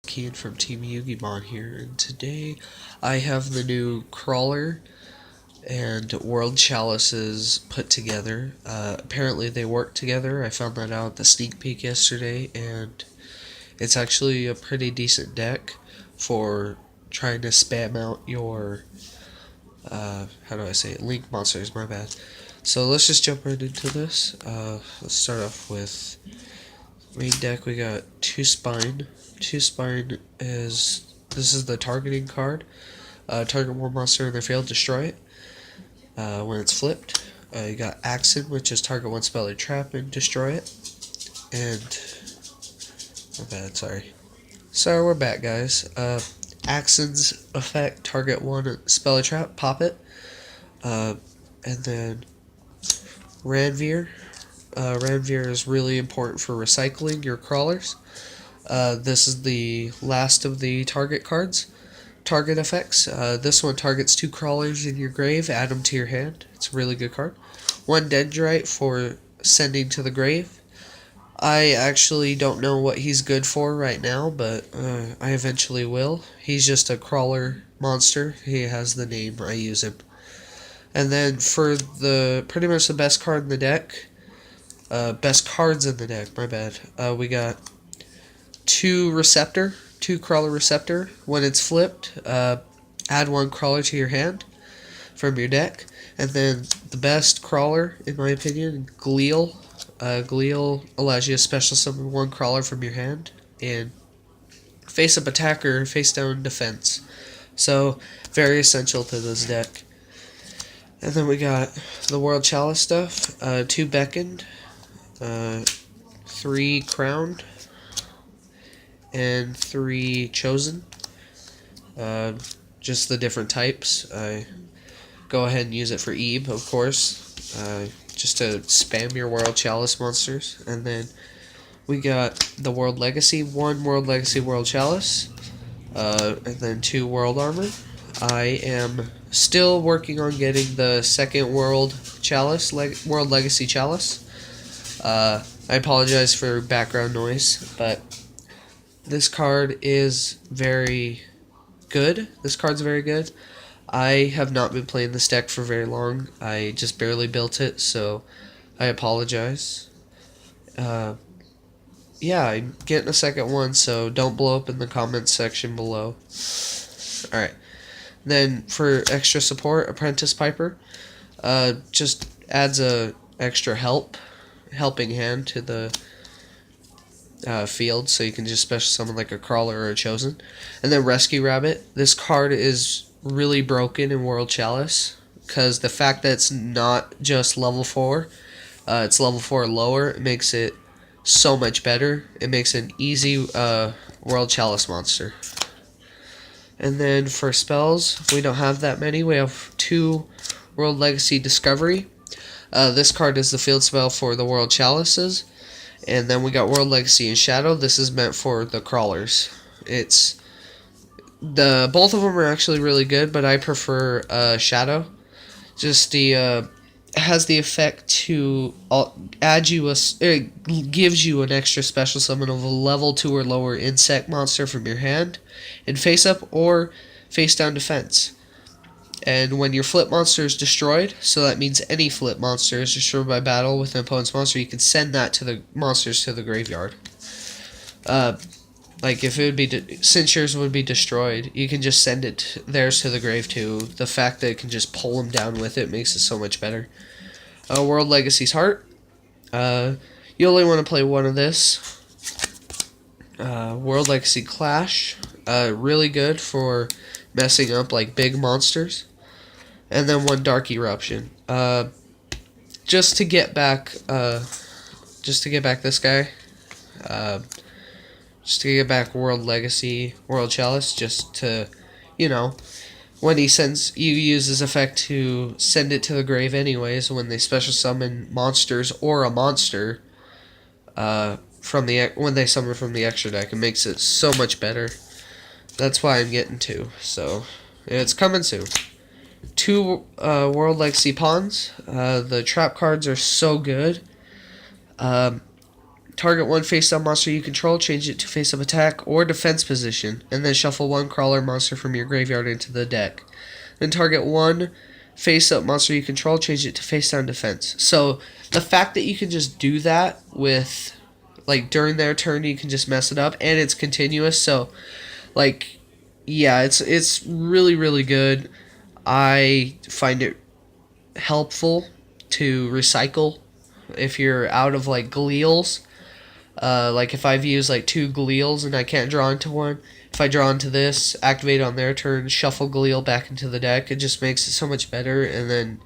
Kian from Team Yugimon here, and today I have the new Krawler and World Chalices put together. Apparently they work together. I found that out at the sneak peek yesterday, and it's actually a pretty decent deck for trying to spam out your, how do I say it, link monsters, my bad. So let's just jump right into this. Let's start off with main deck. We got two spine. Two spine is this is the targeting card. Target one monster in their field, destroy it. When it's flipped, you got Accent, which is target one spell or trap and destroy it. And my bad, sorry. So we're back, guys. Accent's effect: target one spell or trap, pop it. And then Ranveer. Ranveer is really important for recycling your crawlers. This is the last of the target cards. Target effects. This one targets two crawlers in your grave, add them to your hand. It's a really good card. One Dendrite for sending to the grave. I actually don't know what he's good for right now, but I eventually will. He's just a crawler monster. He has the name, I use him. And then for the pretty much the best card in the deck, best cards in the deck, my bad. We got two Crawler Receptor. When it's flipped, add one crawler to your hand from your deck. And then the best crawler, in my opinion, Gleal. Gleal allows you to special summon one crawler from your hand and face up attacker, face down defense. So very essential to this deck. And then we got the World Chalice stuff. Two Beckoned, three Crowned, and three Chosen. Just the different types. I go ahead and use it for Ebe, of course, just to spam your World Chalice monsters. And then we got the World Legacy, one World Legacy World Chalice, and then two World Armor. I am still working on getting the second World Chalice, World Legacy Chalice. I apologize for background noise, but this card is very good. This card's very good. I have not been playing this deck for very long. I just barely built it, so I apologize. Yeah, I'm getting a second one, so don't blow up in the comments section below. Alright. Then for extra support, Apprentice Piper. Just adds a extra helping hand to the field, so you can just special summon like a Crawler or a Chosen. And then Rescue Rabbit. This card is really broken in World Chalice because the fact that it's not just level 4, it's level 4 or lower, it makes it so much better. It makes an easy World Chalice monster. And then for spells, we don't have that many. We have two World Legacy Discovery. This card is the field spell for the World Chalices. And then we got World Legacy and Shadow. This is meant for the crawlers. Both of them are actually really good, but I prefer Shadow. Just it has the effect to add you it gives you an extra special summon of a level 2 or lower insect monster from your hand in face up or face down defense. And when your flip monster is destroyed, so that means any flip monster is destroyed by battle with an opponent's monster, you can send that to the monsters to the graveyard. Like if it would be, since yours would be destroyed, you can just send it theirs to the grave too. The fact that it can just pull them down with it makes it so much better. World Legacy's Heart. You only want to play one of this. World Legacy Clash. Really good for messing up like big monsters. And then one Dark Eruption. Just to get back this guy. Just to get back World Legacy, World Chalice, just to, when he sends, you use his effect to send it to the grave anyways, when they special summon monsters or a monster, when they summon from the extra deck, it makes it so much better. That's why I'm getting two, so, it's coming soon. Two, World Legacy Pawns. The trap cards are so good. target one face-up monster you control, change it to face-up attack or defense position, and then shuffle one Krawler monster from your graveyard into the deck. Then target one face-up monster you control, change it to face-down defense. So the fact that you can just do that with, like, during their turn, you can just mess it up, and it's continuous. So, like, yeah, it's really, really good. I find it helpful to recycle if you're out of, like, Gleals. Like if I've used like 2 Gleals and I can't draw into one, if I draw into this, activate on their turn, shuffle Gleal back into the deck, it just makes it so much better. And then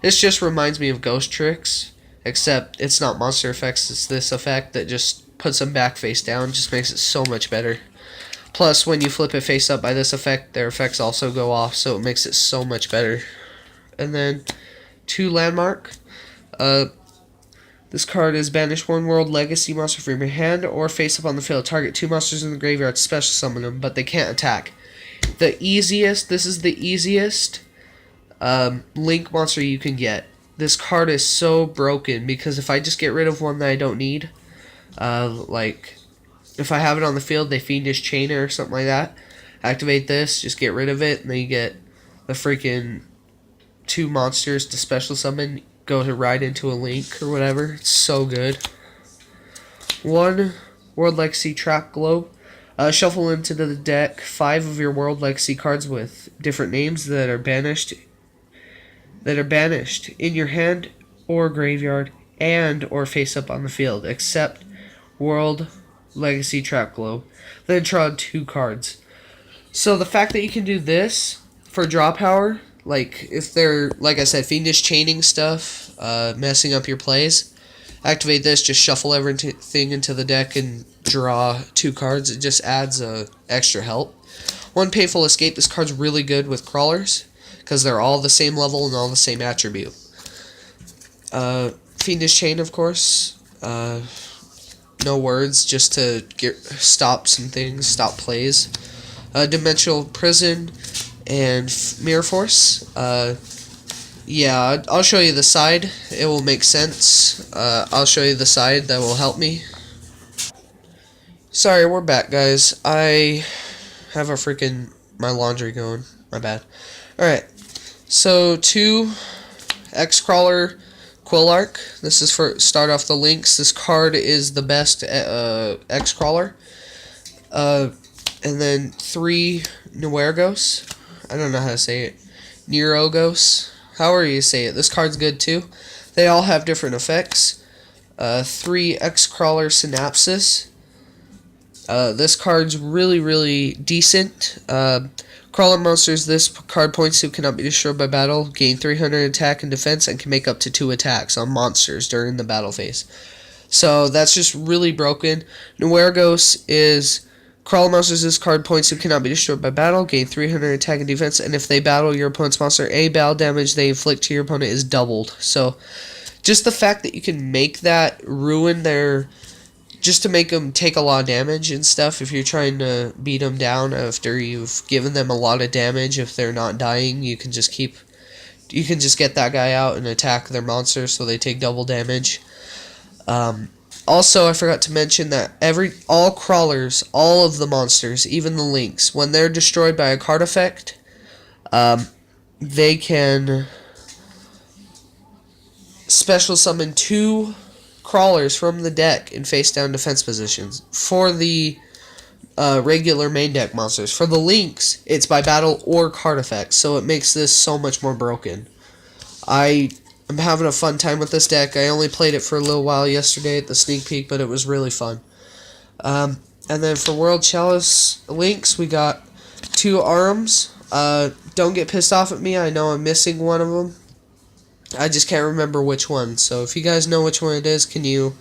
this just reminds me of Ghost Tricks, except it's not monster effects, it's this effect that just puts them back face down, just makes it so much better. Plus, when you flip it face up by this effect, their effects also go off, so it makes it so much better. And then 2 Landmark. This card is banish one World Legacy monster from your hand or face up on the field. Target 2 monsters in the graveyard, special summon them, but they can't attack. This is the easiest link monster you can get. This card is so broken because if I just get rid of one that I don't need, like if I have it on the field, they Fiendish Chain or something like that, activate this, just get rid of it, and then you get the freaking 2 monsters to special summon, go to ride into a link or whatever. It's so good. 1 World Legacy Trap Globe. Shuffle into the deck 5 of your World Legacy cards with different names that are banished in your hand or graveyard and or face up on the field, except World Legacy Trap Globe. Then draw 2 cards. So the fact that you can do this for draw power, like if they're, like I said, Fiendish Chaining stuff, messing up your plays, activate this, just shuffle everything into the deck and draw 2 cards. It just adds extra help. 1 Painful Escape. This card's really good with Crawlers because they're all the same level and all the same attribute. Fiendish Chain, of course. No words, just to stop some things, stop plays. Dimensional Prison and Mirror Force. Yeah, I'll show you the side. It will make sense. I'll show you the side that will help me. Sorry, we're back, guys. I have my laundry going. My bad. Alright, so 2 X-Crawler Quillark. This is for start off the links. This card is the best X-Crawler. And then 3 Nuergos. I don't know how to say it. Neurogos. However you say it. This card's good too. They all have different effects. 3 X-Crawler Synapsis. This card's really, really decent. Crawler monsters this card points to cannot be destroyed by battle. Gain 300 attack and defense and can make up to 2 attacks on monsters during the battle phase. So that's just really broken. Nuergos is Crawler monsters this card points to cannot be destroyed by battle, gain 300 attack and defense, and if they battle your opponent's monster, a battle damage they inflict to your opponent is doubled. So, just the fact that you can make that ruin their, just to make them take a lot of damage and stuff, if you're trying to beat them down after you've given them a lot of damage, if they're not dying, you can just get that guy out and attack their monster so they take double damage. Also, I forgot to mention that all crawlers, all of the monsters, even the links, when they're destroyed by a card effect, they can special summon 2 crawlers from the deck in face-down defense positions for the regular main deck monsters. For the links, it's by battle or card effects, so it makes this so much more broken. I'm having a fun time with this deck. I only played it for a little while yesterday at the sneak peek, but it was really fun. And then for World Chalice links, we got 2 Arms. Don't get pissed off at me. I know I'm missing one of them. I just can't remember which one. So if you guys know which one it is, can you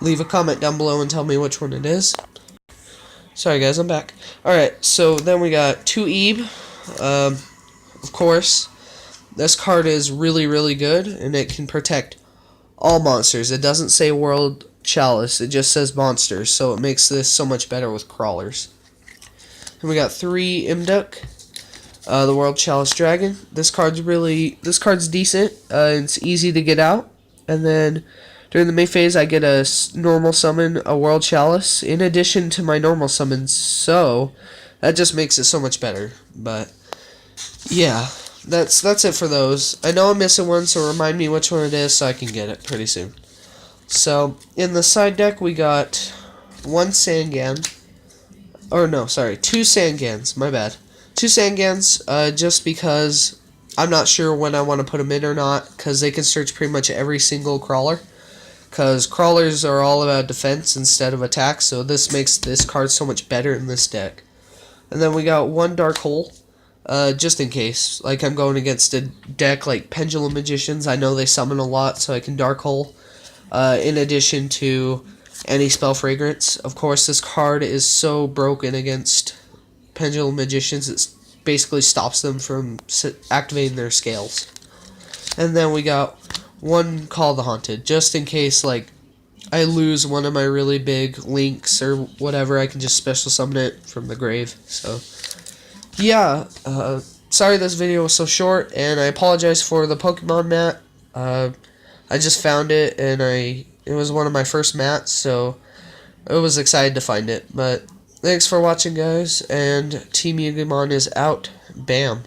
leave a comment down below and tell me which one it is? Sorry guys, I'm back. Alright, so then we got 2 Ebe. Of course. This card is really, really good, and it can protect all monsters. It doesn't say World Chalice, it just says monsters, so it makes this so much better with crawlers. And we got 3 Imduk, the World Chalice Dragon. This card's decent. It's easy to get out. And then During the main phase, I get a normal summon, a World Chalice, in addition to my normal summons, so that just makes it so much better. But yeah, that's it for those. I know I'm missing one, so remind me which one it is so I can get it pretty soon. So in the side deck, we got one Sangan. Or no, sorry, two Sangans. My bad. Two Sangans, just because I'm not sure when I want to put them in or not, because they can search pretty much every single Krawler. Because Crawlers are all about defense instead of attack, so this makes this card so much better in this deck. And then we got one Dark Hole, just in case. Like, I'm going against a deck like Pendulum Magicians. I know they summon a lot, so I can Dark Hole. In addition to any Spell Fragrance. Of course, this card is so broken against Pendulum Magicians, it basically stops them from activating their scales. And then we got one Call the Haunted, just in case, like, I lose one of my really big links or whatever, I can just special summon it from the grave. So, yeah, sorry this video was so short, and I apologize for the Pokemon mat. I just found it, and it was one of my first mats, so I was excited to find it. But thanks for watching, guys, and Team Yugimon is out. Bam.